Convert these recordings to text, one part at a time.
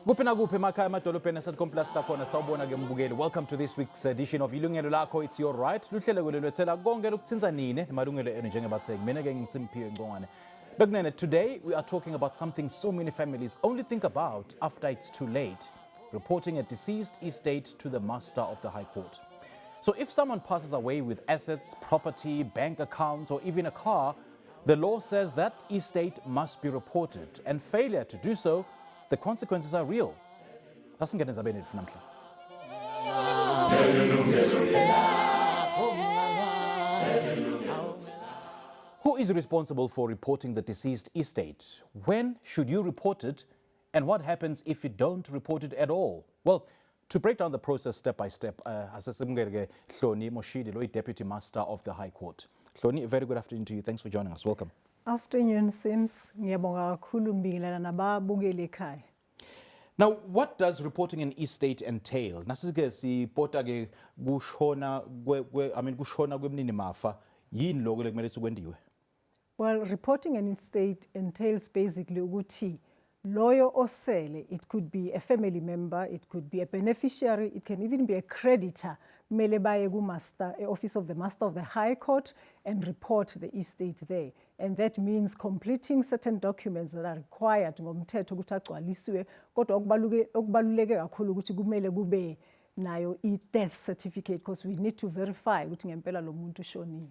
Kuphi nakuphi emakhaya emadolobheni aseThomplus takhona sawubona ke mbukeli. Welcome to this week's edition of Ilungelo Lakho, It's Your Right. Luhlelo kwelethela konke lokuthinta nini emalungelo enu njengabathengi. Mina ke ngiSimphiwe Ngcongwane. Bekunene, today we are talking about something so many families only think about after it's too late. Reporting a deceased estate to the Master of the High Court. So if someone passes away with assets, property, bank accounts, or even a car, the law says that estate must be reported, and failure to do so, the consequences are real. Asingene zabeni namhla. Who is responsible for reporting the deceased estate? When should you report it? And what happens if you don't report it at all? Well, to break down the process step by step, asesimngeke Hloni Moshidi, Deputy Master of the High Court. Hloni, a very good afternoon to you. Thanks for joining us. Welcome. Afternoon, Sims. Ngiyabonga kakhulu Mbingelana nababukeli ekhaya. Now, what does reporting an estate entail? Nasike sipota ke kushona kushona kwemnini mafa, yini lokho lekumele sikwendiwe? Well, reporting an estate entails basically ukuthi loyo osele, it could be a family member, it could be a beneficiary, it can even be a creditor. Kumele baye ku-master, office of the Master of the High Court, and report the estate there. And that means completing certain documents that are required ngomthetho ukuthi agcwalisiwe, kodwa okubaluleke kakhulu ukuthi kumele kube nayo i-death certificate, because we need to verify ukuthi ngempela lo muntu ushonile.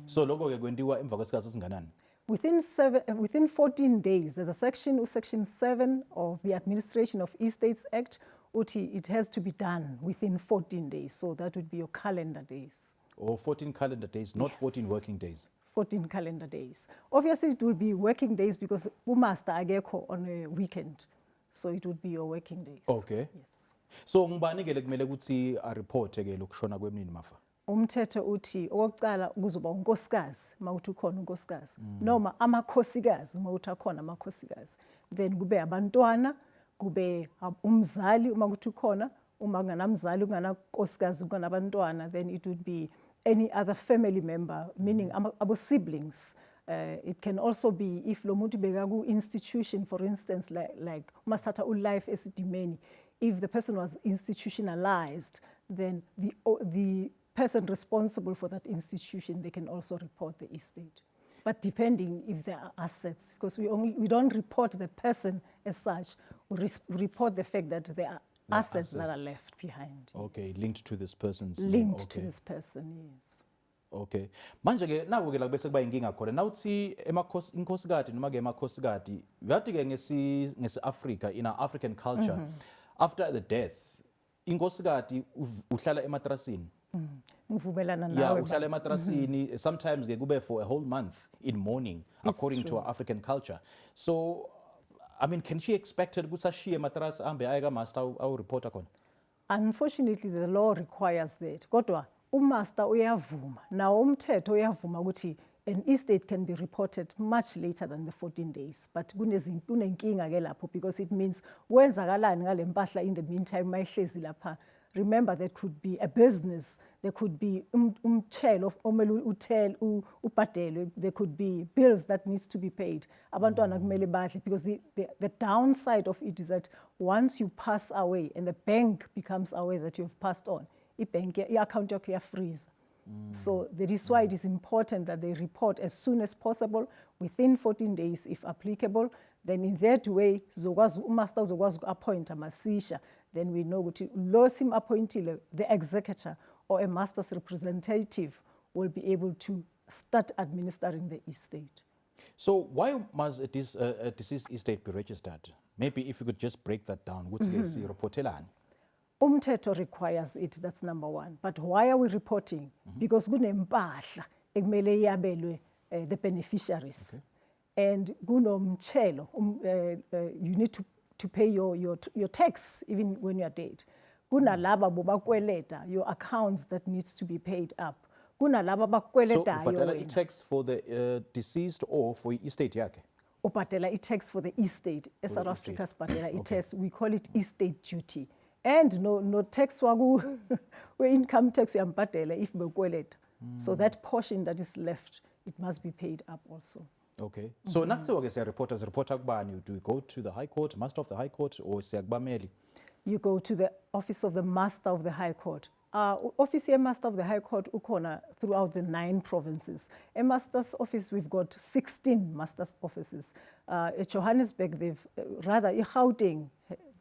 So lokho ke kwendiwa emva kwesikhathi esinganani? Within 14 days, there's a section 7 of the Administration of Estates Act, uthi it has to be done within 14 days. So that would be your calendar days. Or 14 calendar days, not Yes. 14 working days. 14 calendar days. Obviously, it will be working days because umaster agekho on a weekend. So it would be your working days. Okay. Yes. So ngubani ke lekumele ukuthi a report ke lokushona kwemnini mafa? Umthetho uthi okokucala kuzoba unkosikazi mawuthi ukhona unkosikazi, noma amakhosikazi mawuthi akhona amakhosikazi, then kube abantwana, kube umzali uma kuthi ukhona, uma kunganamzali kunganakosikazi kunganabantwana, then it would be any other family member, meaning abo siblings. It can also be if lo muntu beka ku institution, for instance, like umasatha ulife esidimeni, if the person was institutionalized, then the person responsible for that institution, they can also report the estate. But depending if there are assets, because we don't report the person as such, we report the fact that there are assets that are left behind. Okay, yes. linked to this person's name. Linked Okay. to this person, yes. Okay. Manje ke naku ke la bese kuba inkinga khona. Nawuthi inkhosikati noma ke emakhosikati, yathi ke ngesi Africa, in our African culture, after the death, inkhosikati uhlala ematrasini. Ngivumelana Yeah, nawe. uhlala ematrasini, sometimes ke kube for a whole month in mourning, according to our African culture. So, I mean, can she expect ukuthi ashiye matras ahambe aye ka-master awu reporter khona? Unfortunately, the law requires that. Kodwa, umaster uyavuma. Now, umthetho uyavuma ukuthi an estate can be reported much later than the 14 days. But kunenkinga ke lapho, because it means wenzakalani ngale mpahla in the meantime mayihlezi lapha. Remember, there could be a business, there could be umchelo omele ubhadelwe, there could be bills that needs to be paid. Abantwana kumele badle, because the downside of it is that once you pass away and the bank becomes aware that you've passed on, your account yakho freeze. So that is why it is important that they report as soon as possible, within 14 days if applicable. Then in that way, umaster uzokwazi appoint amasisha. Then we know ukuthi lo sim appointile, the executor or a master's representative will be able to start administering the estate. So why must a deceased estate be registered? Maybe if you could just break that down. What's the reportelani? Umthetho requires it, that's number one. But why are we reporting? Because kunempahla ekumele yabelwe the beneficiaries. Okay. And kunomchelo, you need to pay your tax even when you are dead. kunalaba bobakweleta, your accounts that needs to be paid up. Kunalaba So bakweletayo ubhadala wena. i-tax for the deceased or for i-estate yakhe? Ubhadela i-tax for the estate. South the Africa estate. sibhadela i-tax. We call it estate duty. And no tax waku income tax uyambhadela if bekweleta. So that portion that is left, it must be paid up also. Okay. So nakuziwa ke siyaripota kubani? Do we go to the High Court, Master of the High Court, or siyakubameli? You go to the office of the Master of the High Court. Office Master of the High Court ukona throughout the 9 provinces. A Master's office, we've got 16 Master's offices. At Johannesburg, the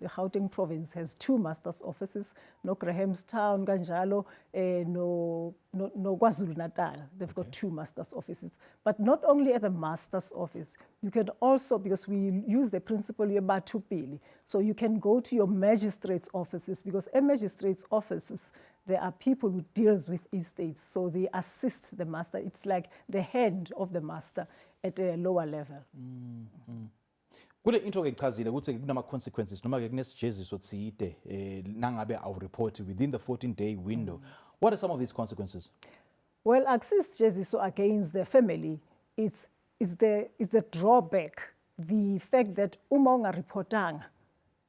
Gauteng province has 2 Master's offices. No Grahamstown, Ganjalo, no KwaZulu-Natal. They've got 2 Master's offices. But not only at the Master's office, you can also, because we use the principle yebatupili, so you can go to your magistrate's offices, because at magistrate's offices, there are people who deals with estates, so they assist the master. It's like the hand of the master at a lower level. Kule into ke ichazile ukuthi kunama consequences noma ke kunesijeziso thide nangabe awureport within the 14-day window. What are some of these consequences? Well, access jeziso against the family, it's the drawback, the fact that uma ungareportanga,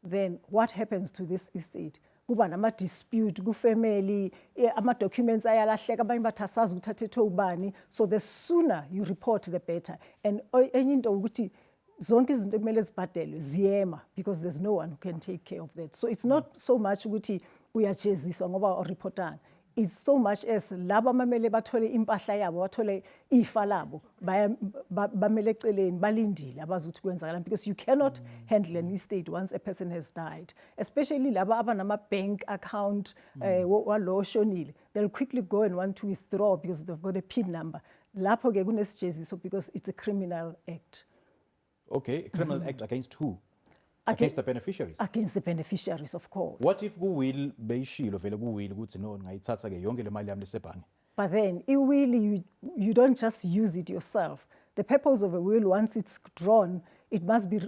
then what happens to this estate? Kuba nama dispute ku family, ama documents ayalahleka abanye bathasaza ukuthi athethwe ubani. So the sooner you report, the better. And enye into ukuthi zonke izinto ekumele zibhadelwe ziyema, because there's no one who can take care of that. So it's not so much ukuthi uyajeziswa ngoba ureportanga. It's so much as laba mamele bathole impahla yabo, bathole ifa labo, bamele eceleni balindile abazi ukuthi kwenzakalani, because you cannot handle an estate once a person has died. Especially laba abanama bank account walo shonile, they'll quickly go and want to withdraw because they've got a PIN number. Lapho ke kunesijeziso because it's a criminal act. Okay, a criminal act against who? Against the beneficiaries? Against the beneficiaries, of course. What if ku-will beyishilo vele ku-will ukuthi no ngayithatha ke yonke le mali yami lesebhange? But then, you don't just use it yourself. The purpose of a will, once it's drawn, it must be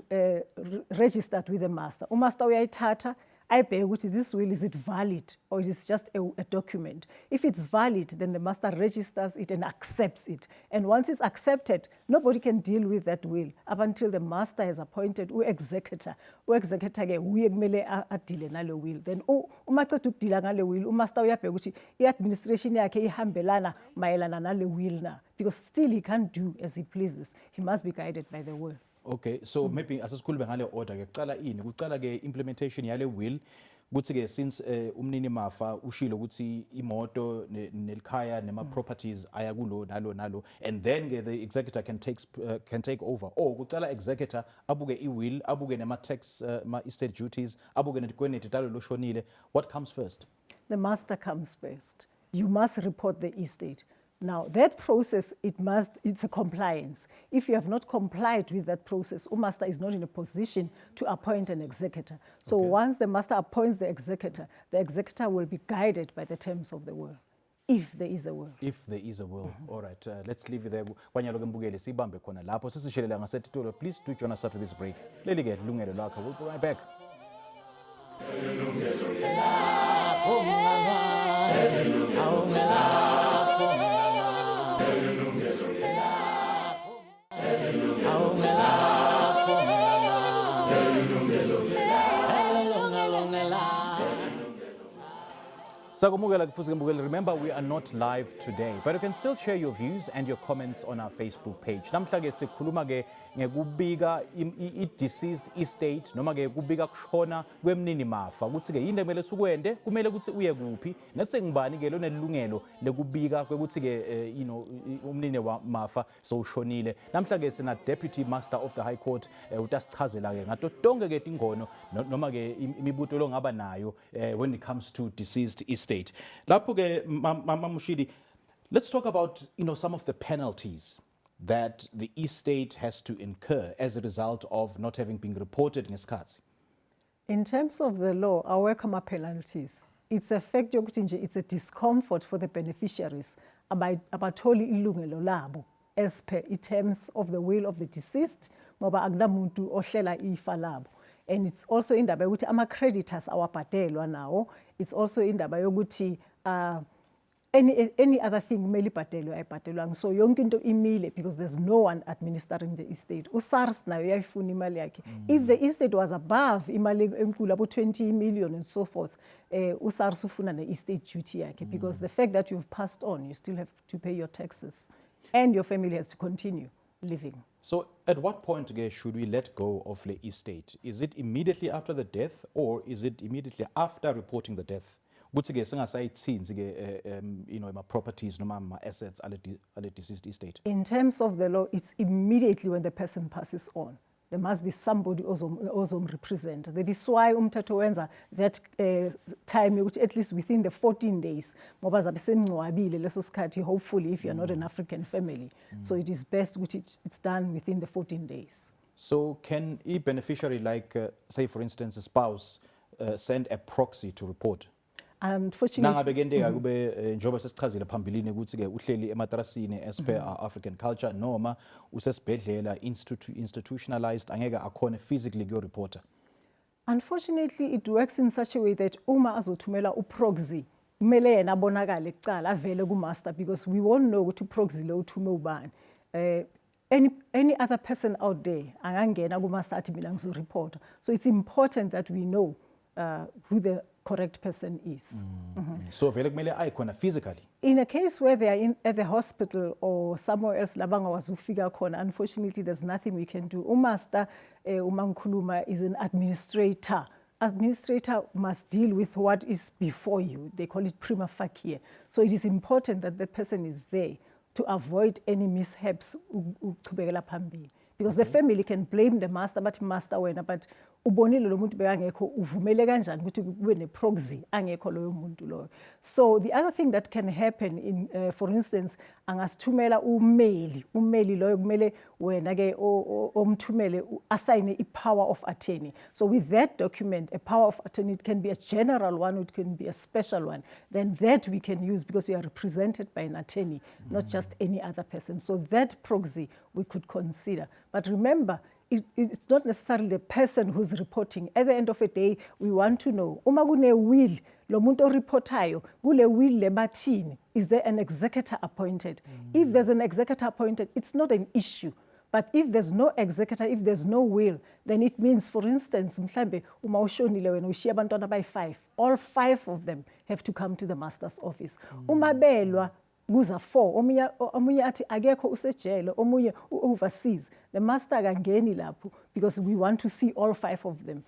registered with the master. Umaster uyayithatha, ayibheke ukuthi this will, is it valid or is it just a document? If it's valid, then the master registers it and accepts it. And once it's accepted, nobody can deal with that will up until the master has appointed u-executor. U-executor ke uye kumele adile nalo will. Then uma qeda ukudila ngale will, umaster uyabheka ukuthi i-administration yakhe ihambelana mayelana nale will na. Because still he can't do as he pleases. He must be guided by the will. Okay, so maybe asesikhuluma ngale order ke kucala ini? Kucala ke implementation yale will kuthi ke since umnini mafa ushilo ukuthi imoto nelikhaya nema properties aya kulo nalo and then ke the executor can take over, or kucala executor abuke i-will, abuke nema tax ma estate duties, abuke netikweneti talo loshonile. What comes first? The master comes first. You must report the estate. Now, that process, it's a compliance. If you have not complied with that process, master is not in a position to appoint an executor. So once the master appoints the executor will be guided by the terms of the will, if there is a will. If there is a will. All right, let's leave it there. Kwanyalo ke mbukeli sibambe khona lapho sisishelela ngasetitolo. Please do join us after this break. Leli ke lungelo lakho. We'll be right back. Remember, we are not live today, but you can still share your views and your comments on our Facebook page. Namhla ke sikhuluma ke ngekubika i-deceased estate noma ke kubika kushona kwemnini mafa ukuthi ke yini emele ukwende, kumele ukuthi uye kuphi, nathi ngibani ke lonelungelo lekubika kwekuthi ke umnini wa mafa so ushonile. Namhla ke sina Deputy Master of the High Court utasichazela ke ngato tonke ke tingono noma ke imibuto longaba nayo when it comes to deceased estate. Lapho ke Mama Mushidi, let's talk about some of the penalties that the estate has to incur as a result of not having been reported ngesikhathi. In terms of the law, our penalties, it's a fact yokuthi nje it's a discomfort for the beneficiaries abatholi ilungelo labo as per in terms of the will of the deceased ngoba akunamuntu ohlela ifa labo. and it's also indaba yokuthi ama-creditors awabhadelwa nawo. It's also indaba yokuthi any other thing kumele ibhadelwe ayibhadelwanga. So yonke into imile because there's no one administering the estate. USARS nayo uyayifuna imali yakhe. If the estate was above imali enkulu abo 20 million and so forth, uSARS ufuna ne-estate duty yakhe because the fact that you've passed on, you still have to pay your taxes and your family has to continue living. So at what point should we let go of the estate? Is it immediately after the death or is it immediately after reporting the death? Ukuthi singasayithinzi ama-properties noma ama-assets ale deceased estate. In terms of the law, it's immediately when the person passes on. There must be somebody ozom represent. That is why umthetho wenza that time yokuthi at least within the 14 days ngoba zabe sengcwabile leso sikhathi, hopefully if you're not an African family. So it is best ukuthi it's done within the 14 days. So can a beneficiary like say for instance a spouse send a proxy to report? Unfortunately, nangabe kuyenteka kube njengoba sesichazile phambilini ukuthi ke uhleli ematrasini as per our African culture noma usesibhedlela institutionalized angeke akhona physically kuyo reporter. Unfortunately, it works in such a way that uma azothumela uproxy kumele yena abonakale kuqala avele kumaster because we won't know ukuthi uproxy lo uthume ubani. Any other person out there angangena kumaster athi mina ngizoreport. So it's important that we know who the correct person is. So vele kumele ayikhona physically. In a case where they are at the hospital or somewhere else labanga wazufika khona, unfortunately there's nothing we can do. Umaster umankuluma is an administrator. Administrator must deal with what is before you. They call it prima facie. So it is important that the person is there to avoid any mishaps ukubekela phambili. Because the family can blame the master, but master wena, but ubonile lo muntu bekangekho uvumele kanjani ukuthi kube ne proxy angekho loyo muntu loyo. So the other thing that can happen in for instance angasithumela umeli loyo kumele wena ke omthumele assign a power of attorney. So with that document, a power of attorney, it can be a general one, it can be a special one. Then that we can use because we are represented by an attorney, not just any other person. So that proxy we could consider. But remember, it's not necessarily the person who's reporting. At the end of the day, we want to know, uma kune will, lo muntu oripotayo, kule will lebathini, is there an executor appointed? If there's an executor appointed, it's not an issue. But if there's no executor, if there's no will, then it means, for instance, mhlambe uma ushonile wena ushiya abantwana abayi-5, all 5 of them have to come to the master's office. Uma belwa kuza 4, omunye athi akekho usejele, omunye overseas, the master akangeni lapho because we want to see all 5 of them.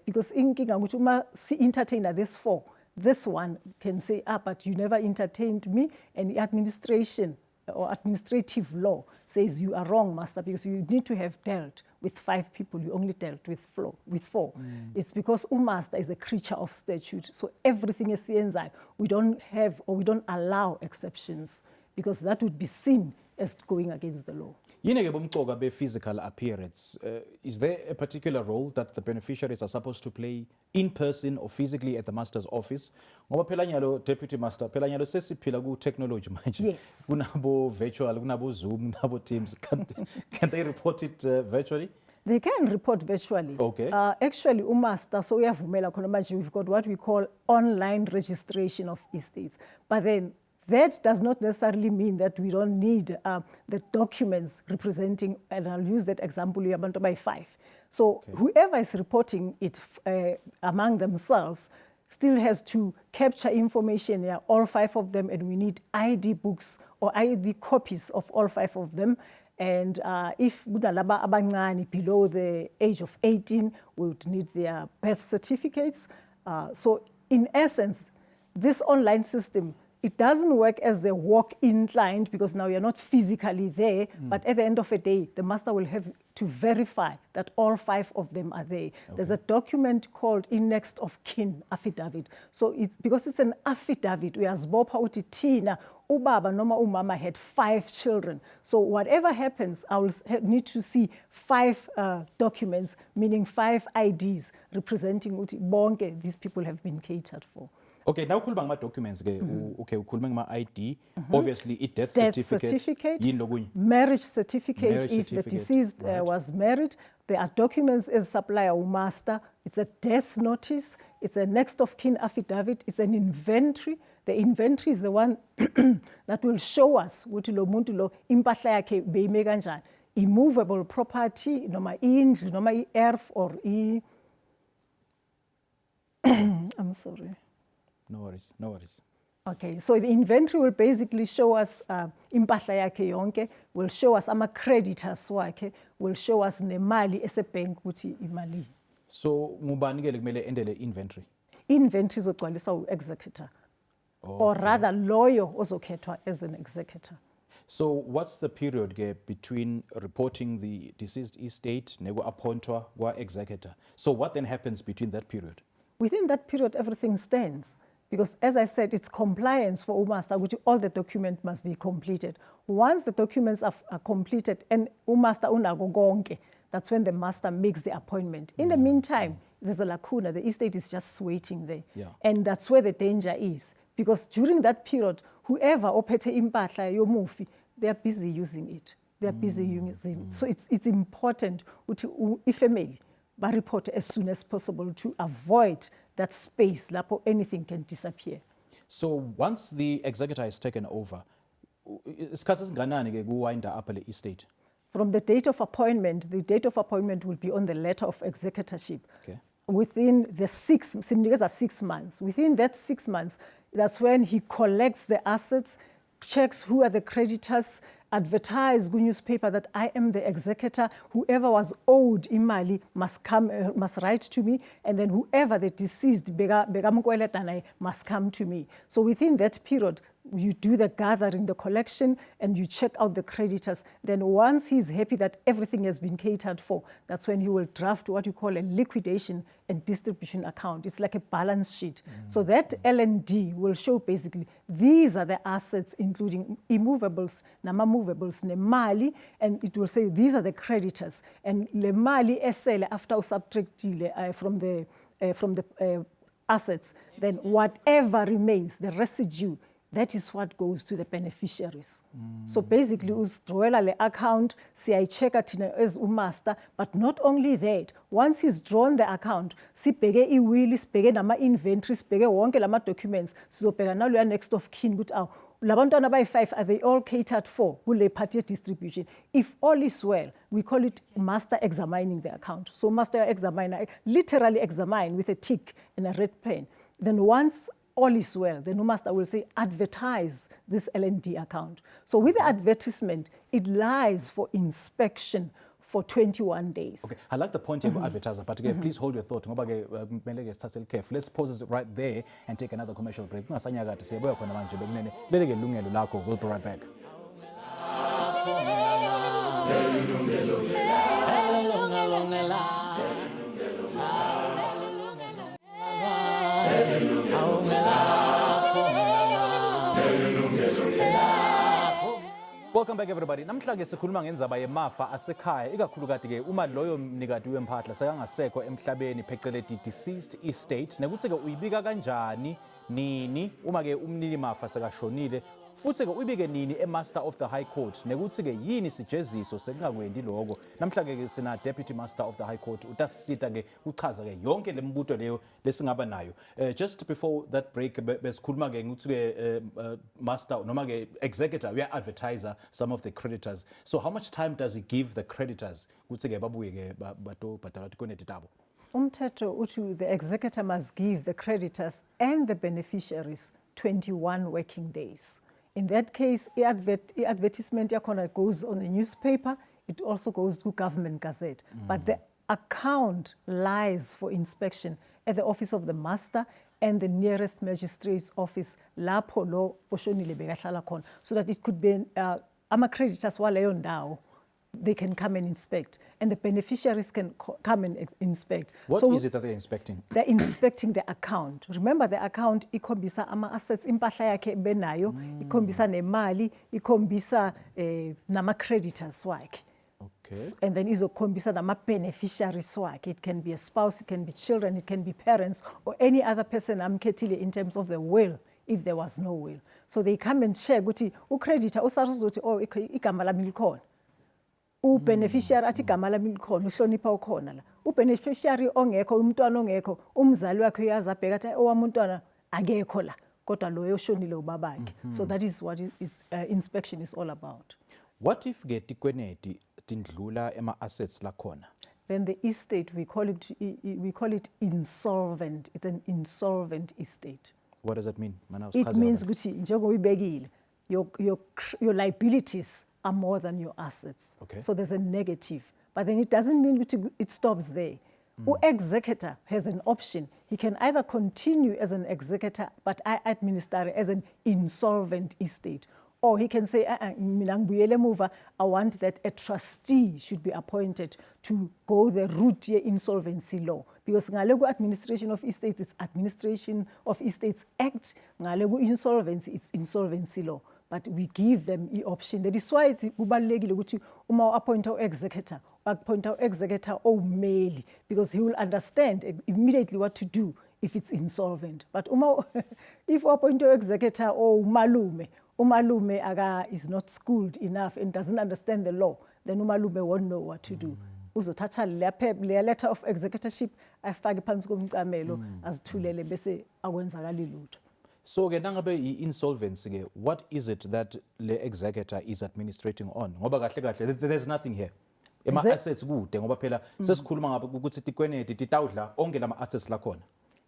Because inkinga ukuthi uma si entertainer this 4, this one can say, but you never entertained me, and the administration or administrative law says you are wrong, master, because you need to have dealt with 5 people, you only dealt with 4. It's because master is a creature of statute, so everything is yenzayo. We don't have or we don't allow exceptions because that would be seen as going against the law. Yini-ke bomcoka be-physical appearance, is there a particular role that the beneficiaries are supposed to play in person or physically at the master's office? Ngoba phela nyalo deputy master, phela nyalo sesiphila ku-technology manje. Yes. Kunabo virtual, kunabo Zoom, kunabo Teams. Can they report it virtually? They can report virtually. Okay. Actually, umaster, so uyavumela khona manje, we've got what we call online registration of estates. But then that does not necessarily mean that we don't need the documents representing, and I'll use that example, yabantu by 5. So whoever is reporting it among themselves still has to capture information, all 5 of them, and we need ID books or ID copies of all 5 of them. And if kunalaba abancane below the age of 18, we would need their birth certificates. So in essence, this online system, it doesn't work as the walk-in client because now you're not physically there, but at the end of the day, the master will have to verify that all 5 of them are there. There's a document called next of kin affidavit. So it's because it's an affidavit, uyazibopha uthi thina ubaba noma umama had 5 children. So whatever happens, I will need to see 5 documents, meaning 5 IDs representing uthi bonke these people have been catered for. Okay, now ukhuluma ngama documents ke okay ukhuluma ngama ID, obviously death certificate, marriage certificate if the deceased right. was married, There are documents as supplier master. It's a death notice. It's a next of kin affidavit. It's an inventory. The inventory is the one that will show us ukuthi lo muntu lo impahla yakhe beyime kanjani. Immovable property, noma indlu, noma i-erf or I'm sorry. No worries, no worries. Okay, so the inventory will basically show us impahla yakhe yonke, will show us ama creditors wakhe, will show us nemali esebank ukuthi imali. So ngubani ke kumele endele inventory? Inventory izogcwaliswa u-executor. Or rather lawyer ozokhethwa as an executor. So what's the period between reporting the deceased estate nego appointwa kwa executor? So what then happens between that period? Within that period, everything stands. Because as I said, it's compliance for umaster, which all the documents must be completed. Once the documents are completed and umaster unago gonke, that's when the master makes the appointment. In the meantime, there's a lacuna, the estate is just waiting there. Yeah. And that's where the danger is. Because during that period, whoever ophethe impahla yomufi, they are busy using it. They are busy using it. So it's important ukuthi ifamily ba report as soon as possible to avoid that space lapho anything can disappear. So once the executor has taken over, isikhathi esinganani ke kuwinda up le estate? From the date of appointment, the date of appointment will be on the letter of executorship. Okay. Within the 6 months. Within that 6 months, that's when he collects the assets, checks who are the creditors, advertise good newspaper that I am the executor. Whoever was owed imali must come, must write to me, and then whoever the deceased must come to me. So within that period, you do the gathering, the collection, and you check out the creditors. Then once he's happy that everything has been catered for, that's when he will draft what you call a liquidation and distribution account. It's like a balance sheet. So that L&D will show basically these are the assets, including immovables, nama-movables, nemali, and it will say these are the creditors. And le mali esele after subtractile from the assets, then whatever remains, the residue, that is what goes to the beneficiaries. So basically, usdrawela le account, siyaychecka thina as umaster, but not only that, once he's drawn the account, sibheke iwili, sibheke nama-inventory, sibheke wonke lama documents, sizobheka naloya next of kin, ukuthi aw, labantwana abayi-5, are they all catered for kule party distribution? If all is well, we call it master examining the account. So master examiner, literally examine with a tick and a red pen. Then once all is well, the new master will say, advertise this L&D account. So with the advertisement, it lies for inspection for 21 days. Okay, I like the point about advertiser, but please hold your thought. Let's pause it right there and take another commercial break. We'll be right back. Welcome back everybody. Namhlanje sikhuluma ngendaba yemafa asekhaya ikakhulukati ke uma loyo mnikati wempahla sekangasekho emhlabeni phecelezi deceased estate nekuthi ke uyibika kanjani nini uma ke umnini mafa sekashonile futhi ke uyibike nini eMaster of the High Court nekuthi ke yini sijeziso sekungakwendi lokho. Namhlanje ke sina Deputy Master of the High Court utasisita ke uchaza ke yonke lembuto leyo lesingaba nayo. Just before that break besikhuluma ke ukuthi ke master noma ke executor we are advertiser some of the creditors. So how much time does he give the creditors ukuthi ke babuye ke bato bhatala tikoneti tabo? Umthetho uthi the executor must give the creditors and the beneficiaries 21 working days. In that case, advertisement goes on the newspaper. It also goes to Government Gazette. But the account lies for inspection at the office of the master and the nearest magistrate's office, lapho lo oshonile bekahlala khona, so that it could be ama-creditors waleyo ndawo. They can come and inspect, and the beneficiaries can come and inspect. What is it that they're inspecting? They're inspecting the account. Remember, the account ikhombisa ama-assets, impahla yakhe benayo, ikhombisa nemali, ikhombisa nama-creditors wakhe. Okay. And then izokhombisa nama-beneficiaries wakhe. It can be a spouse, it can be children, it can be parents, or any other person amkhethile in terms of the will, if there was no will. So they come and check ukuthi ucreditor usaruzuthi oh igama lami likhona. ubeneficiary athi igama lami likhona uhlonipha ukhona la ubeneficiary ongekho umntwana ongekho umzali wakhe uyazi abheka athi owami umntwana akekho la kodwa lo yoshonile ubabakhe. So that is what inspection is all about. What if ke tikweneti tindlula ema assets lakhona? Then the estate we call it insolvent. It's an insolvent estate. What does that mean? It means ukuthi njengoba ibekile your liabilities are more than your assets. Okay. So there's a negative. But then it doesn't mean it stops there. Executor has an option. He can either continue as an executor but I administer as an insolvent estate. Or he can say, I want that a trustee should be appointed to go the route of insolvency law. Because ngale Administration of Estates, it's Administration of Estates Act. Ngale insolvency, it's insolvency law. But we give them the option. That is why it's kubalulekile ukuthi uma appoint executor, appoint executor male, because he will understand immediately what to do if it's insolvent. But if appoint executor malume is not schooled enough and doesn't understand the law, then umalume won't know what to do. Uzothatha le letter of executorship afake phansi komcamelo azithulele bese akwenzakala lutho. So ke nangabe insolvency ke, what is it that the executor is administrating on? Ngoba kahle there's nothing here. Ema assets kude ngoba phela sesikhuluma ngabe ukuthi tikweneti titawudla onke lama assets lakhona.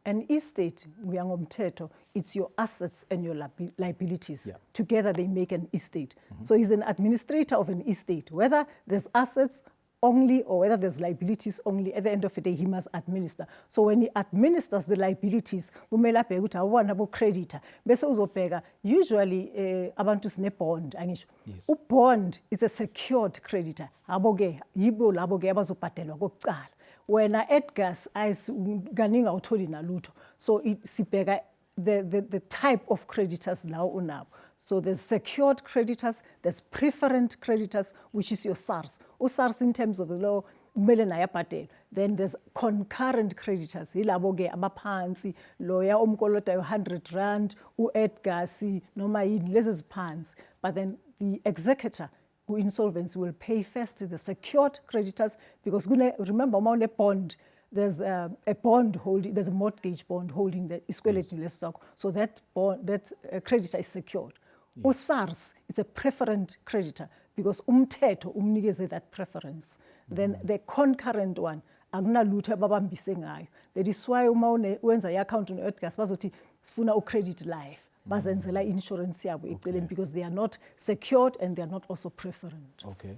An estate, ngomthetho, it's your assets and your liabilities. Yeah. Together they make an estate. So he's an administrator of an estate. Whether there's assets only or whether there's liabilities only, at the end of the day, he must administer. So when he administers the liabilities, kumele abheke ukuthi awona abo creditor. Bese uzobheka, usually abantu sine bond, angisho. Yes. Bond is a secured creditor. Abo-ke, yibo labo-ke abazobhadelwa kokucala. Wena Edgars kaningi awutholi nalutho. So sibheka the type of creditors now unabo. So there's secured creditors, there's preferent creditors, which is your SARS. SARS in terms of the law, kumele naye abhadele. Then there's concurrent creditors. Yilabo-ke abaphansi, lawyer omkolota R100, u-Edgars noma yini lezi ziphansi. But then the executor insolvency will pay first to the secured creditors because remember on a bond there's a bond holding, there's a mortgage bond holding the isikweleti stock, so that bond, that creditor is secured. Yes. SARS is a preferent creditor because umthetho umnikeze that preference. Then the concurrent one akunalutho ababambise ngayo. That is why uma wenza i-account on Edgars bazothi sifuna u-credit life. Bazenzela insurance yabo eceleni because they are not secured and they are not also preferent. Okay.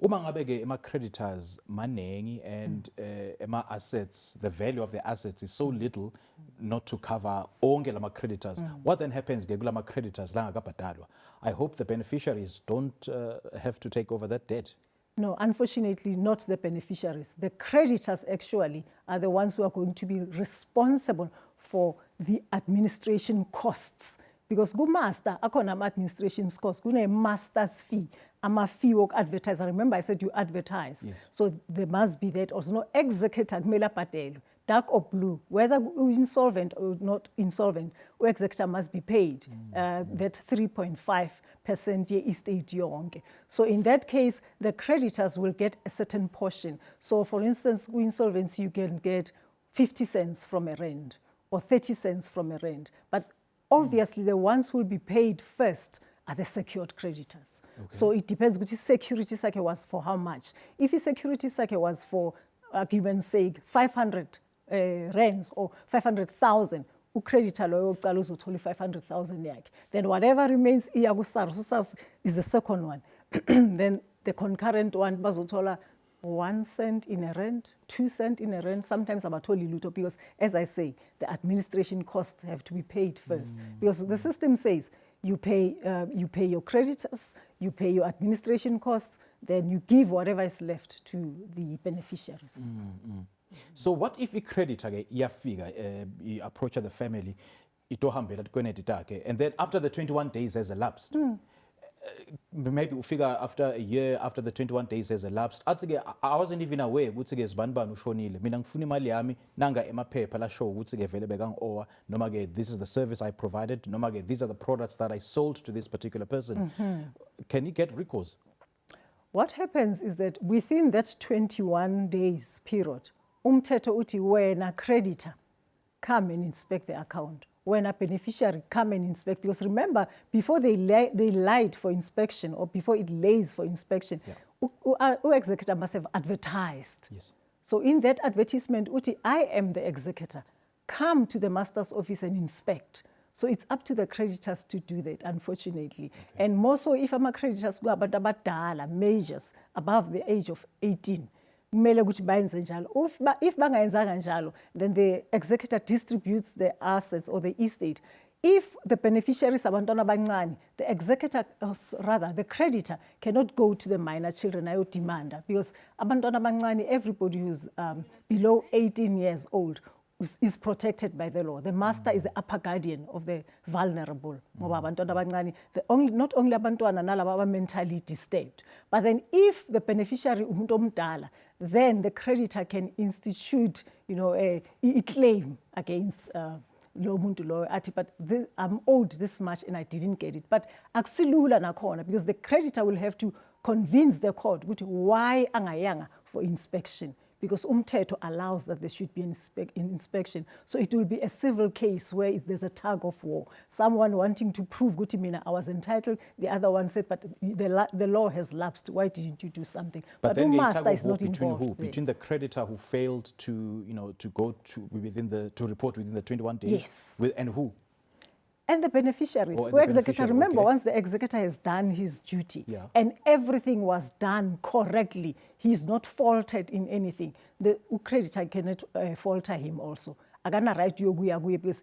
Uma ngabe ke ema creditors manengi and ema assets, the value of the assets is so little not to cover onke lama creditors. What then happens ke kulama creditors la ngakabhadalwa? I hope the beneficiaries don't have to take over that debt. No, unfortunately, not the beneficiaries. The creditors actually are the ones who are going to be responsible for the administration costs. Because master, akhona administration costs, a master's fee, fee of advertiser. Remember I said you advertise. Yes. So there must be that also. No executor kumele abhadele, dark or blue, whether insolvent or not insolvent, executor must be paid that 3.5% estate yonke. So in that case, the creditors will get a certain portion. So for instance, insolvency, you can get 50 cents from a rent or 30 cents from a rent. But obviously the ones who will be paid first are the secured creditors. Okay. So it depends which security sakhe was for how much. If his security sakhe was for argument's sake 500 rands or 500,000, ukreditor loyo uqala uzothola 500,000 yakhe. Then whatever remains iya kuSARS, SARS is the second one. Then the concurrent one bazothola 1 cent in a rent, 2 cents in a rent, sometimes abatholi lutho, because as I say, the administration costs have to be paid first. Because the system says you pay your creditors, you pay your administration costs, then you give whatever is left to the beneficiaries. So what if a creditor iyafika approach the family itohambela tikweneti takhe, and then after the 21 days has elapsed? Maybe we figure after a year, after the 21 days has elapsed, I wasn't even aware ukuthi ke zibanibani ushonile. Mina ngifuna imali yami nanga emaphepha la show ukuthi ke vele bekangowa noma ke this is the service I provided, noma ke these are the products that I sold to this particular person. Can he get recourse? What happens is that within that 21 days period, umthetho uthi wena creditor, come and inspect the account. When a beneficiary, come and inspect. Because remember, before they lied for inspection or before it lays for inspection, executor must have advertised. Yes. So in that advertisement, uti, I am the executor. Come to the master's office and inspect. So it's up to the creditors to do that, unfortunately. Okay. And more so if ama-creditors abadala, majors, above the age of 18, kumele ukuthi bayenze njalo. If bangayenzanga njalo, then the executor distributes the assets or the estate. If the beneficiaries abantwana abancane, the executor, rather the creditor, cannot go to the minor children ayodemanda, because abantwana abancane, everybody who's below 18 years old is protected by the law. The master is the upper guardian of the vulnerable. Ngoba abantwana abancane, not only abantwana nalabo aba mentally disturbed, but then if the beneficiary umuntu omdala, then the creditor can institute, a claim against lo muntu lo athi, but I'm owed this much and I didn't get it. But akusilula nakhona, because the creditor will have to convince the court why angayanga for inspection, because umthetho allows that there should be an inspection. So it will be a civil case where there's a tug of war. Someone wanting to prove Guti Mina, I was entitled. The other one said, but the law has lapsed. Why didn't you do something? But then the master tug is of war not between involved who? there. Between the creditor who failed to go to report within the 21 days? Yes. And who? And the beneficiaries. Oh, and who the executor, beneficiary, remember, okay. once the executor has done his duty, Yeah. and everything was done correctly, he's not faulted in anything, the creditor cannot falter him also. Agana right yoguya because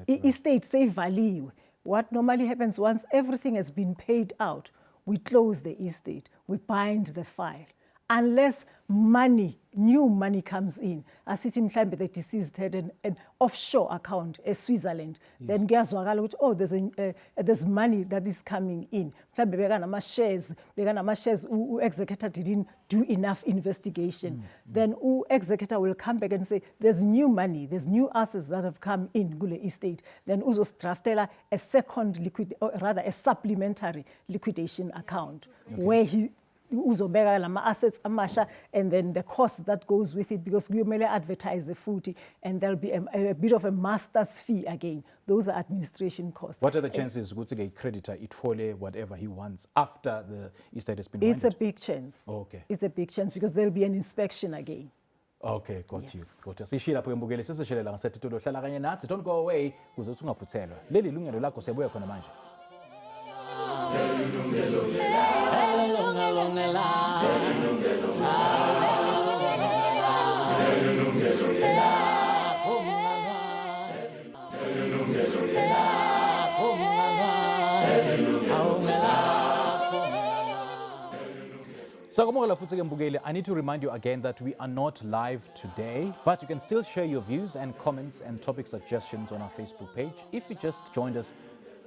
estate say value. What normally happens once everything has been paid out, we close the estate, we bind the file. Unless new money comes in, as it mhlambe the deceased had an offshore account, Switzerland, then kuyazwakala ukuthi there's money that is coming in. Mhlambe bekanama shares, executor didn't do enough investigation. Then executor will come back and say there's new money, there's new assets that have come in kule estate. Then uzodraftela a second or rather a supplementary liquidation account, where he uzobeka lama assets amasha, and then the cost that goes with it, because kumele advertise the footy, and there'll be a bit of a master's fee again. Those are administration costs. What are the chances ukuthi a creditor itfole whatever he wants after the estate has been It's a winded? big chance. Okay. It's a big chance, because there'll be an inspection again. Okay, got Yes. you. Sishila lapho mbukeli sesishelela ngasetitulo hlala kanye nathi. Don't go away kuze uthi ungaphuthelwa. Leli lungelo lakho siyabuya khona manje. Sakamogela futhi ke mbukeli, I need to remind you again that we are not live today, but you can still share your views and comments and topic suggestions on our Facebook page. If you just joined us,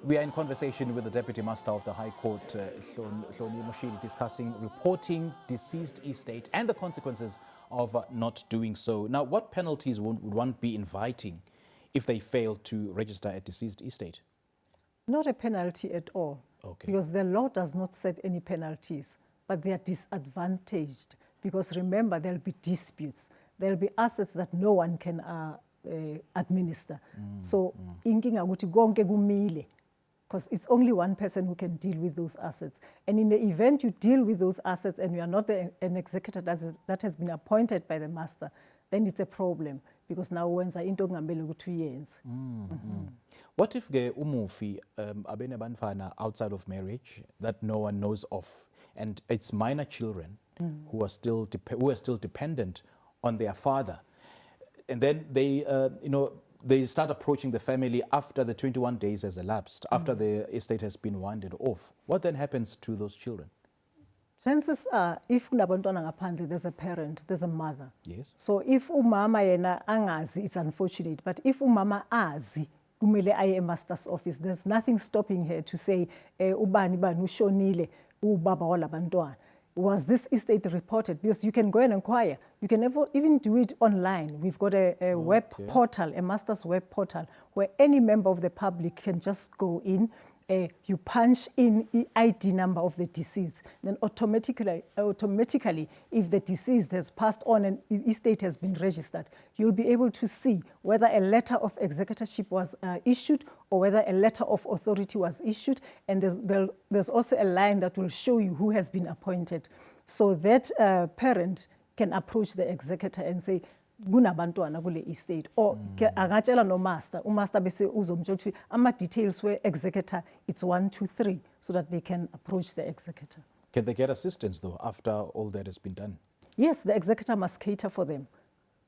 we are in conversation with the Deputy Master of the High Court, Hloni Moshiri, discussing reporting deceased estate and the consequences of not doing so. Now, what penalties would one be inviting if they fail to register a deceased estate? Not a penalty at all, Okay. because the law does not set any penalties, but they are disadvantaged, because remember, there'll be disputes. There'll be assets that no one can administer. So, inkinga ukuthi konke kumile, because it's only one person who can deal with those assets. And in the event you deal with those assets and you are not an executor that has been appointed by the master, then it's a problem, because now wenza into okungamele ukuthi uyenze. What if ke umufi abene bantfana outside of marriage that no one knows of, and it's minor children who are still dependent on their father, and then they start approaching the family after the 21 days has elapsed, after the estate has been winded off? What then happens to those children? Chances are, if kunabantwana ngaphandle, there's a parent, there's a mother. Yes. So if umama yena angazi, it's unfortunate. But if umama azi, kumele aye master's office, there's nothing stopping her to say, ubani bani ushonile, ubaba walabantwana. Was this estate reported? Because you can go and inquire. You can even do it online. We've got a web portal, a master's web portal, where any member of the public can just go in, you punch in the ID number of the deceased, then automatically, if the deceased has passed on and the estate has been registered, you'll be able to see whether a letter of executorship was issued or whether a letter of authority was issued. And there's also a line that will show you who has been appointed. So that parent can approach the executor and say, kunabantwana kule estate, or angatshela no master, umaster bese uzomtshela ukuthi ama details where executor it's 1 2 3, so that they can approach the executor. Can they get assistance though after all that has been done? Yes, the executor must cater for them.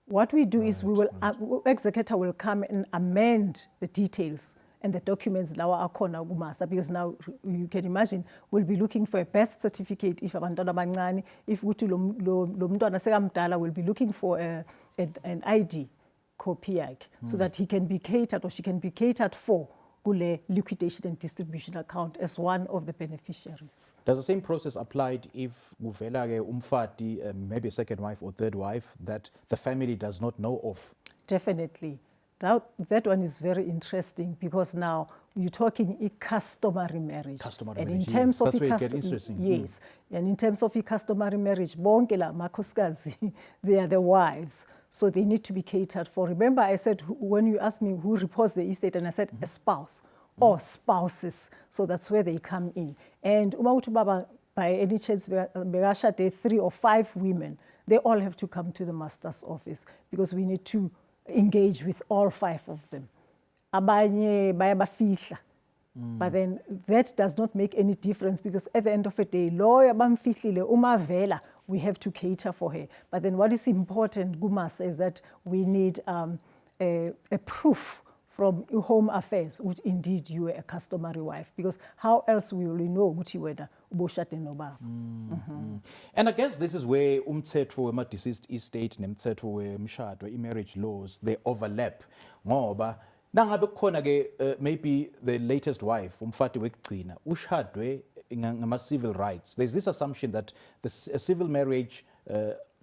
What we do is we will executor will come and amend the details and the documents lawa akhona kumaster, because now you can imagine we'll be looking for a birth certificate if abantwana abancane, if ukuthi lo mntwana sekamdala, we'll be looking for an ID copy yakhe, so that he can be catered or she can be catered for kule liquidation and distribution account as one of the beneficiaries. Does the same process apply if kuvela ke umfati, maybe a second wife or third wife, that the family does not know of? Definitely. That one is very interesting, because now you're talking a customary marriage. Customary and marriage, in terms yes. of That's where it gets interesting. Yes, and in terms of a customary marriage, bonke la makhosikazi, they are the wives, so they need to be catered for. Remember, I said when you asked me who reports the estate, and I said a spouse or spouses. So that's where they come in. And umautu baba, by any chance, begashade 3 or 5 women, they all have to come to the master's office, because we need to engage with all 5 of them. Abanye bayabafihla. But then that does not make any difference, because at the end of the day, lawyer bamfihlile umavela, we have to cater for her. But then what is important, Gumasa, is that we need a proof from Home Affairs, which indeed you were a customary wife, because how else will we know ukuthi wena uboshade nobaba? And I guess this is where umthetho wema deceased estate nemthetho wemshado, marriage laws, they overlap. Ngoba nangabe kukhona ke maybe the latest wife, umfati wekugcina, ushadwe ngama civil rights. There's this assumption that a civil marriage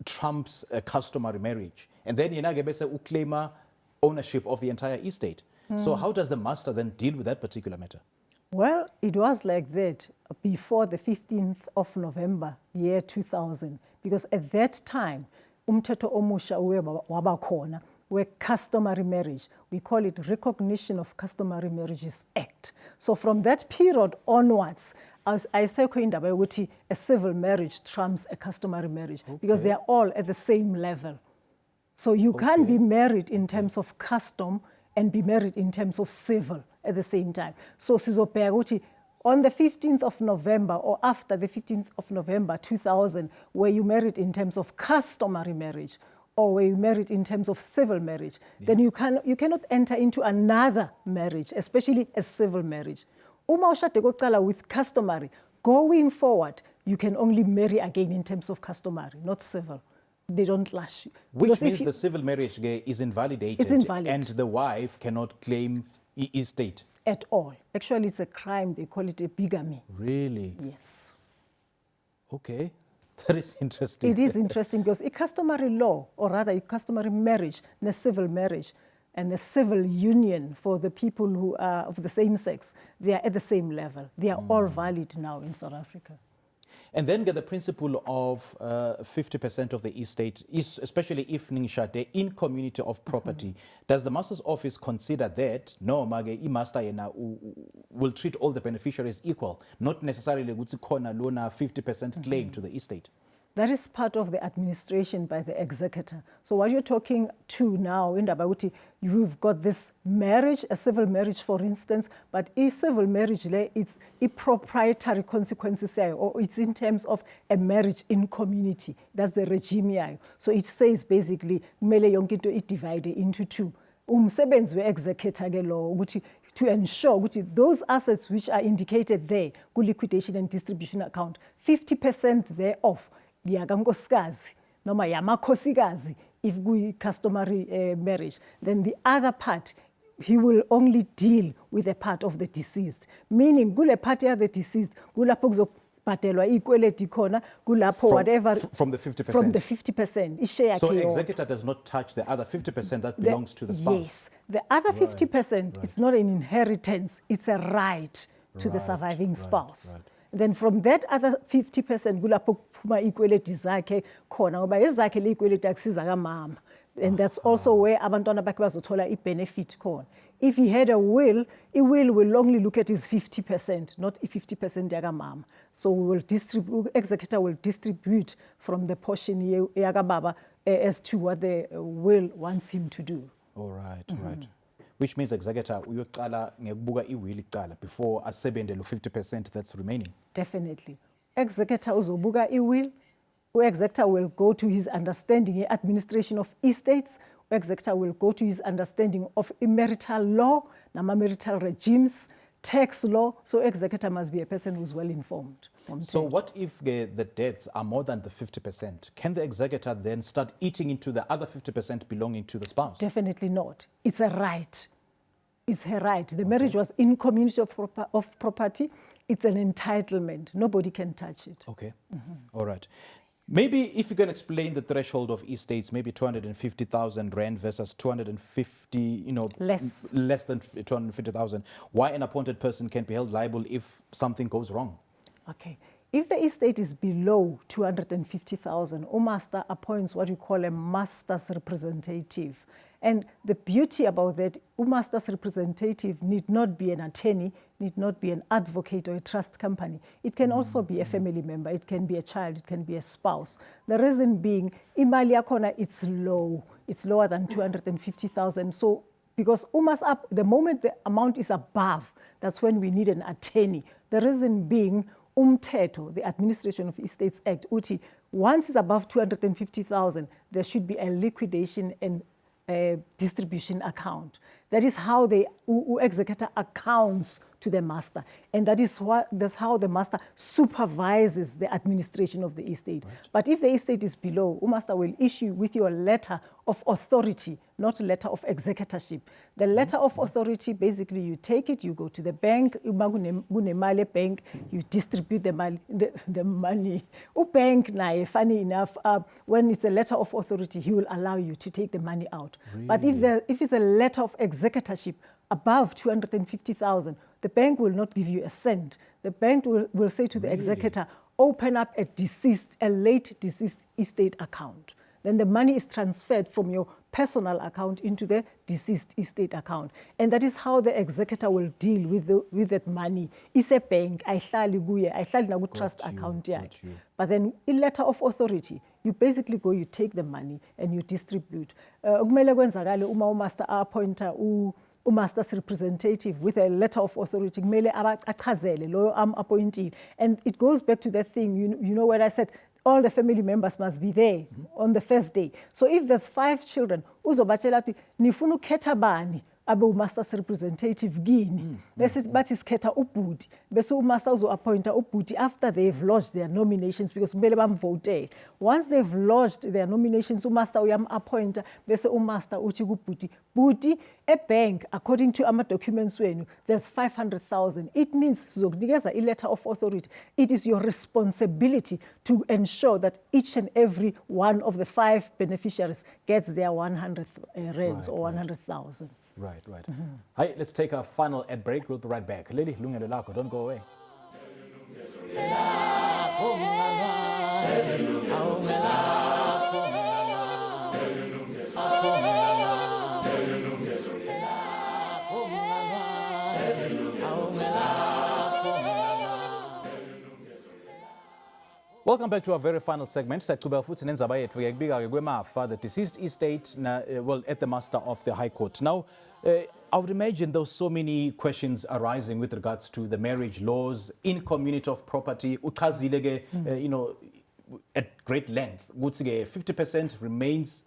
trumps a customary marriage. And then yena ke bese uclaima ownership of the entire estate. So how does the master then deal with that particular matter? Well, it was like that before the 15th of November, year 2000, because at that time, umthetho omusha wabakhona, where customary marriage, we call it Recognition of Customary Marriages Act. So from that period onwards, as I say, a civil marriage trumps a customary marriage, because they are all at the same level. So you can't be married in terms of custom and be married in terms of civil at the same time. So sizobheka on the 15th of November or after the 15th of November 2000, were you married in terms of customary marriage or were you married in terms of civil marriage, then you cannot enter into another marriage, especially a civil marriage. Uma ushade kokuqala with customary, going forward, you can only marry again in terms of customary, not civil. They don't lash you. Which means the civil marriage is invalidated. It's invalid. And the wife cannot claim estate. At all. Actually, it's a crime. They call it a bigamy. Really? Yes. Okay. That is interesting. It is interesting, because a customary law, or rather a customary marriage, and a civil marriage, and a civil union for the people who are of the same sex, they are at the same level. They are all valid now in South Africa. And then get the principle of 50% of the estate, especially if ningishade in community of property. Does the master's office consider that? No, mage master will treat all the beneficiaries equal, not necessarily ukuthi khona lona 50% claim to the estate. That is part of the administration by the executor. So what you're talking to now, you've got this marriage, a civil marriage, for instance, but a civil marriage, it's a proprietary consequences, or it's in terms of a marriage in community. That's the regime. So it says basically, mele yonke into it divided into 2. Umsebenzi we-executor ke lo ukuthi to ensure ukuthi those assets which are indicated there, liquidation and distribution account, 50% thereof, yakankosikazi noma yamakhosikazi if customary marriage, then the other part he will only deal with a part of the deceased, meaning kule part of the deceased kulapho kuzobhadelwa ikweleti khona, kulapho whatever from the 50%. From the 50%, ishare. So executor does not touch the other 50% that belongs to the spouse. Yes, the other 50%, it's not an inheritance, it's a right to the Right, surviving right, spouse. right. Then from that other 50% kulapho kuphuma ikweleti zakhe khona ngoba ezakhe le ikweleti akusiza kamama. And that's also where abantwana bakhe bazothola i-benefit khona. If he had a will will only look at his 50%, not 50% yakamama. So we will distribute, executor will distribute from the portion yakababa as to what the will wants him to do. All right, right. Which means executor uyoqala ngekubuka iwill icala before asebenzele lo 50% that's remaining. Definitely. Executor uzobuka i-will. Executor will go to his understanding administration of estates. Executor will go to his understanding of marital law, marital regimes, tax law. So executor must be a person who's well informed. So what if the debts are more than the 50%? Can the executor then start eating into the other 50% belonging to the spouse? Definitely not. It's a right. It's her right. The marriage was in community of property. It's an entitlement. Nobody can touch it. Okay. All right. Maybe if you can explain the threshold of estates, maybe 250,000 rand versus 250, Less than 250,000. Why an appointed person can be held liable if something goes wrong? Okay. If the estate is below 250,000, master appoints what we call a master's representative. And the beauty about that, master's representative need not be an attorney, need not be an advocate or a trust company. It can also be a family member, it can be a child, it can be a spouse. The reason being, imali yakhona, it's low. It's lower than 250,000. So, because the moment the amount is above, that's when we need an attorney. The reason being, umthetho, the Administration of Estates Act, uthi, once it's above 250,000, there should be a liquidation and distribution account. That is how the executor accounts to the master, and that's how the master supervises the administration of the estate. Right. But if the estate is below, master will issue with your letter of authority, not a letter of executorship. The letter of authority, basically, you take it, you go to the bank, bank, you distribute the money. Bank, funny enough, when it's a letter of authority, he will allow you to take the money out. Really? But if it's a letter of executorship above 250,000, the bank will not give you a cent. The bank will say to the executor, open up a late deceased estate account. Then the money is transferred from your personal account into the deceased estate account. And that is how the executor will deal with that money. It's a bank, I trust account. But then in letter of authority, you basically go, you take the money and you distribute. Master appointer master's representative with a letter of authority, I'm appointed. And it goes back to that thing, you know what I said, all the family members must be there on the first day. So if there's 5 children, uzobachela nifuna ukhetha bani abe master's representative gini. Bathi sikhetha ubhuti. Bese umaster uzo-appointa ubhuti after they've lodged their nominations, because kumele bamvote. Once they've lodged their nominations, umaster uyam-appointa, bese umaster uthi kubhuti, bhuti, a bank, according to ama documents wenu, there's 500,000. It means sizokunikeza letter of authority. It is your responsibility to ensure that each and every one of the 5 beneficiaries gets their 100 rands or 100,000. Right, right. Hi, let's take our final ad break. We'll be right back. Leli, lungelo lakho, don't go away. Welcome back to our very final segment. The deceased estate, at the master of the High Court. Now, I would imagine there were so many questions arising with regards to the marriage laws in community of property. At great length. 50% remains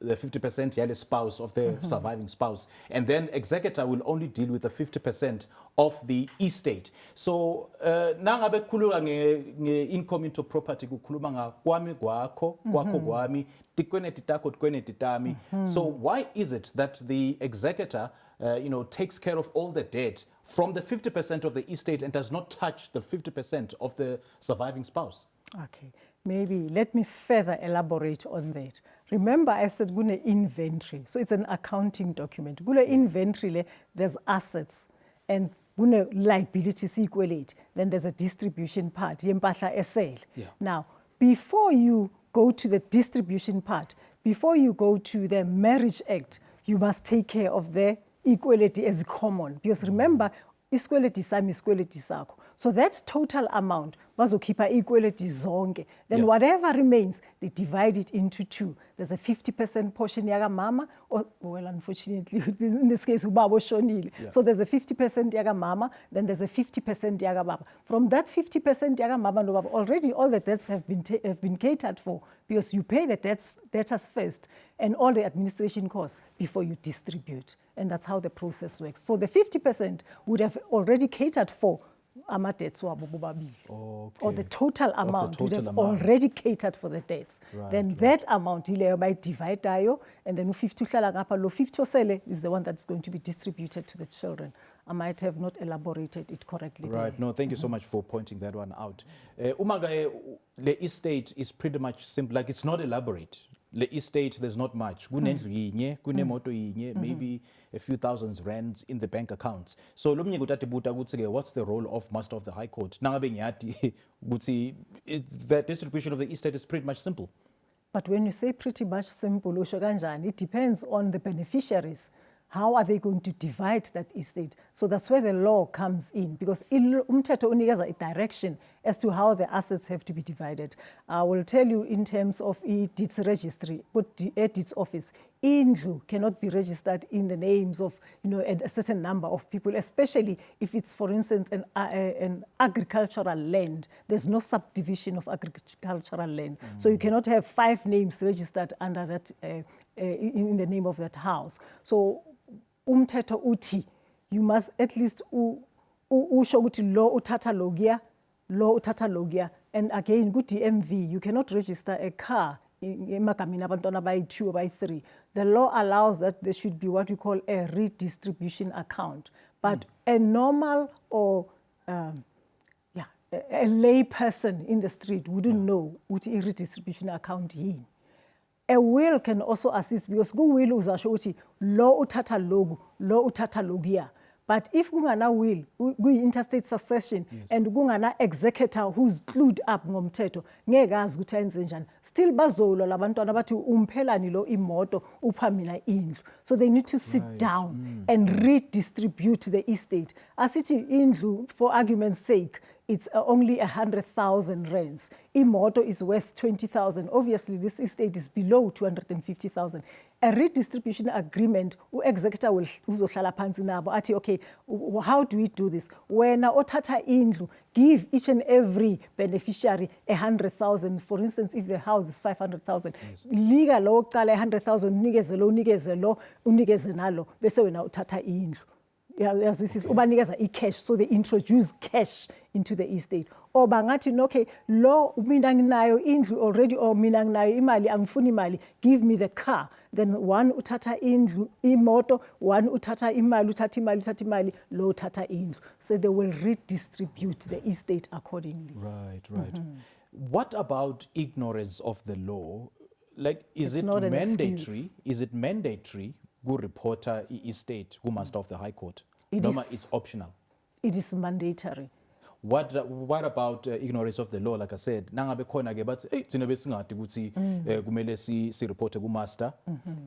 the 50% yale spouse of the surviving spouse, and then executor will only deal with the 50% of the estate. So nangabe khuluma in community of property kukhuluma nga kwami kwakho kwakho kwami tikweneti takho tikweneti tami. So why is it that the executor takes care of all the debt from the 50% of the estate and does not touch the 50% of the surviving spouse? Okay, maybe let me further elaborate on that. Remember, I said gune inventory, so it's an accounting document. Gune inventory, there's assets, and kune liability siyikweleti, then there's a distribution part yempahla esele. Yeah. Now, before you go to the distribution part, before you go to the Marriage Act, you must take care of the equality as common. Because remember, isikweleti sami isikweleti sakho. So that's total amount. Bazokhipha equality zonke. Then Yeah. whatever remains, they divide it into two. There's a 50% portion yaga mama, or well, unfortunately, in this case, ubaba oshonile. Yeah. So there's a 50% yaga mama, then there's a 50% yaga baba. From that 50% yaga mama no baba, already all the debts have been catered for, because you pay the debtors first and all the administration costs before you distribute. And that's how the process works. So the 50% would have already catered for ama-debts wabo bobabili. Or the total amount would have already catered for the debts. Right, Then that amount ileyo bayidivide ayo, and then u-50 uhlala ngapha, lo 50 osele is the one that's going to be distributed to the children. I might have not elaborated it correctly. Right. there. No, thank you so much for pointing that one out. Umagaye, the estate is pretty much simple. Like, it's not elaborate. The estate, there's not much. Kunendlu yinye, kunemoto yinye, maybe a few thousands rands in the bank accounts. So, lo mnye kutati buta kutsi what's the role of Master of the High Court? Nangabe ngiyati kutsi the distribution of the estate is pretty much simple. But when you say pretty much simple, usho kanjani, it depends on the beneficiaries. How are they going to divide that estate? So that's where the law comes in, because umthetho unikeza a direction as to how the assets have to be divided. I will tell you in terms of deeds registry, but the deeds office, indlu cannot be registered in the names of a certain number of people, especially if it's, for instance, an agricultural land. There's no subdivision of agricultural land. So you cannot have 5 names registered under that, in the name of that house. So umthetho uthi, you must at least usho ukuthi lo uthatha logia, lo uthatha logia. And again, good DMV, you cannot register a car emagameni abantwana abayi-2 or abayi-3. The law allows that there should be what we call a redistribution account. But a normal or a lay person in the street wouldn't know what a redistribution account is. A will can also assist, because ku will uzasho uthi lo uthatha logu, lo uthatha logia. But if kungana will, interstate succession, and kungana executor who's clued up ngomthetho, ngeke azi ukuthi ayenze njani. Still bazolo labantwana bathi umphelani lo imoto upha mina indlu. So they need to sit down and redistribute the estate. Asithi indlu, for argument's sake, it's only 100,000 rands. Imoto is worth 20,000. Obviously, this estate is below 250,000. A redistribution agreement, executor will uzohlala phansi nabo athi, okay, how do we do this? Wena othatha indlu, give each and every beneficiary 100,000. For instance, if the house is 500,000, liga lo oqala 100,000, unikeze lo, unikeze nalo, bese wena uthatha indlu. Ubanikeza i-cash, so they introduce cash into the estate. Or bangathi okay, lo mina nginayo indlu already, or mina nginayo imali angifuni imali, give me the car. Then one uthatha indlu, imoto, one uthatha imali, uthatha imali, lo uthatha indlu. So they will redistribute the estate accordingly. Right. What about ignorance of the law? Like, is it not an mandatory? excuse. Is it mandatory go reporter estate who Master of the High Court? It Noma, is- it's optional. It is mandatory. What about ignorance of the law? Like I said, nangabe khona ke bathi hey thina besingadi ukuthi kumele si report ku master.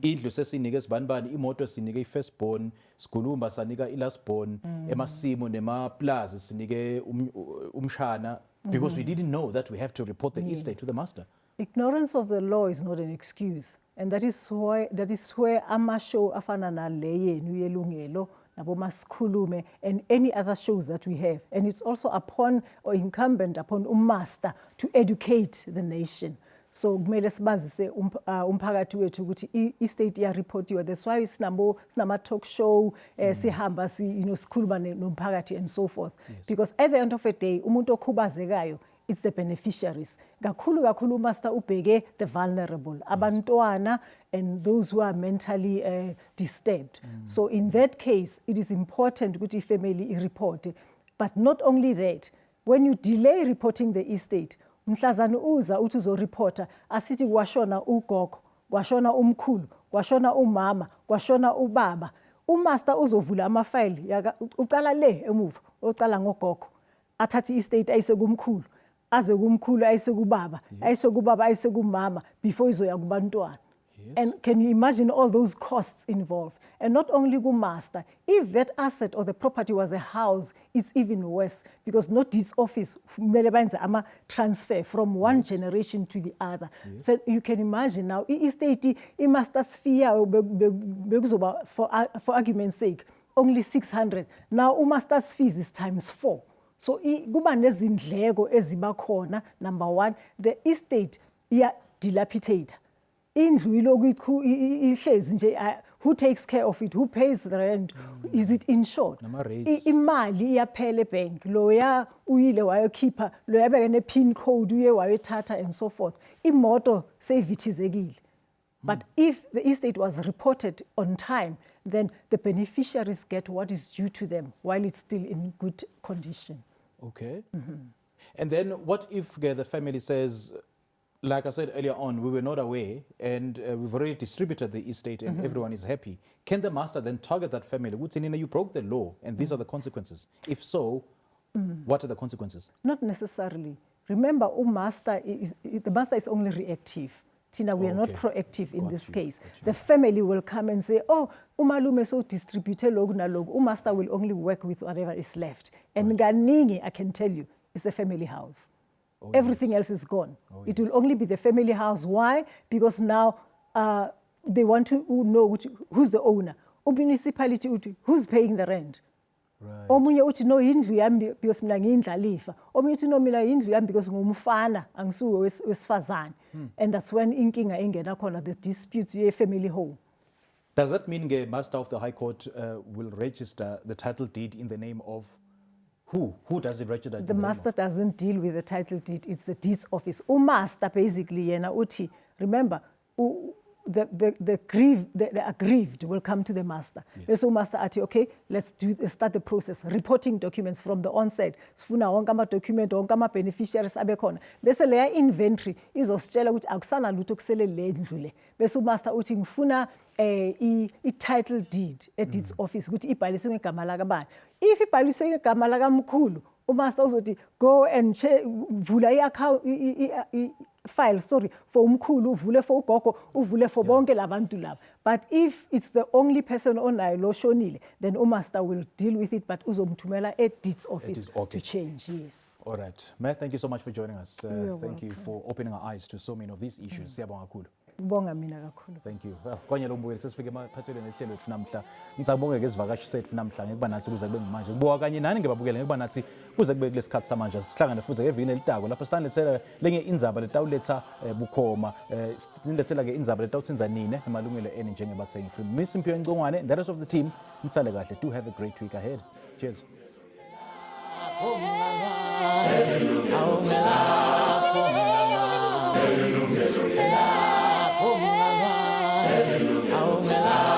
Indlu sesinike sibanibani, imoto sinike i-first born, sikhulumba sanika i-last born, emasimo nema plaza sinike umshana, because we didn't know that we have to report the estate to the master. Ignorance of the law is not an excuse, and that is where amashow afana nale yenu yelungelo nabo masikhulume and any other shows that we have, and it's also upon or incumbent upon master to educate the nation. So kumele sibazise umphakathi wethu ukuthi i-state iyareportiwe. That's why sinama talk show, sihamba sikhuluma nomphakathi and so forth. Because at the end of the day, umuntu okhubazekayo, it's the beneficiaries. Kakhulu master ubheke the vulnerable, abantwana and those who are mentally disturbed. So in that case, it is important ukuthi family report. But not only that, when you delay reporting the estate, mhlazana uza uthi uzoreporta asithi kwashona ugogo, kwashona umkhulu, kwashona umama, kwashona ubaba, umaster uzovula amafayili ucala le emuva ocala ngogogo athathe i-estate ayise kumkhulu aze kumkhulu ayise kubaba ayise kubaba ayise kumama before izoya kubantwana. And can you imagine all those costs involved? And not only master, if that asset or the property was a house, it's even worse because no deeds office ama transfer from one generation to the other. So you can imagine now, estate, master's fee for argument's sake, only 600. Now, master's fees is times 4. So kuba nezindleko ezibakhona. Number one, the estate dilapidate. Indlu iloku ihlezi nje who takes care of it, who pays the rent, is it insured? Imali iyaphela ebank loya uyile wayokhipha loya beke ne pin code uye wayothatha and so forth. Imoto seyivithizekile. But if the estate was reported on time, then the beneficiaries get what is due to them while it's still in good condition. Okay. And then what if the family says, like I said earlier on, we were not aware and we've already distributed the estate and everyone is happy. Can the master then target that family? Would say, Nina, you broke the law and these are the consequences. If so, what are the consequences? Not necessarily. Remember, the master is only reactive. Tina, we are not proactive in this case. The family will come and say, oh, umalume so distributed log na log. Master will only work with whatever is left. And Ganingi, I can tell you, is a family house. Everything else is gone. It will only be the family house. Why? Because now they want to know who's the owner. Municipality, who's paying the rent. Omunye uthi no indlu yami because mina ngiyindlalifa. Omunye uthi no mina indlu yami because ngumfana angisuwe wesifazane. And that's when inkinga ingena khona, the disputes ye family home. Does that mean the master of the High Court will register the title deed in the name of who? Who does it register? The master doesn't deal with the title deed. It's the deeds office. Master basically yena uthi, remember, the aggrieved will come to the master. So master ati, okay, let's start the process. Reporting documents from the onset. Sifuna wonke ama document, wonke ama beneficiaries abekhona. Bese leya inventory izositshela ukuthi akusana lutho kusele le ndlu le. Bese master uthi ngifuna i-title deed deeds office ukuthi ibhaliswe ngegama lakabani. If ibhaliswe ngegama lakamkhulu, umaster uzothi go and vula i-account file, sorry, for umkhulu, uvule for ugogo, uvule for bonke labantu laba. But if it's the only person onayo lo shonile, then umaster will deal with it, but uzomthumela deeds office to change, yes. All right. Matt, thank you so much for joining us. Thank you for opening our eyes to so many of these issues. Siyabonga kakhulu. Bonga mina kakhulu. Thank you. Well, konye lo mbuyeli sesifike emaphathelweni esihlelo lethu namhla. Ngicabonge ke isivakashi sethu namhla ngekuba nathi kuze kube manje. Kubuka kanye nani ngebabukele ngekuba nathi kuze kube kulesikhathi samanje. Sihlangane futhi ngevini elitako lapho sihlangane lenye indzaba letawuletha bukhoma. Silethela ke indzaba letawutsinza nine emalungelo eni njengebathengi. From Miss Simphiwe Ngcongwane and the rest of the team, nisale kahle. Do have a great week ahead. Cheers. Hallelujah.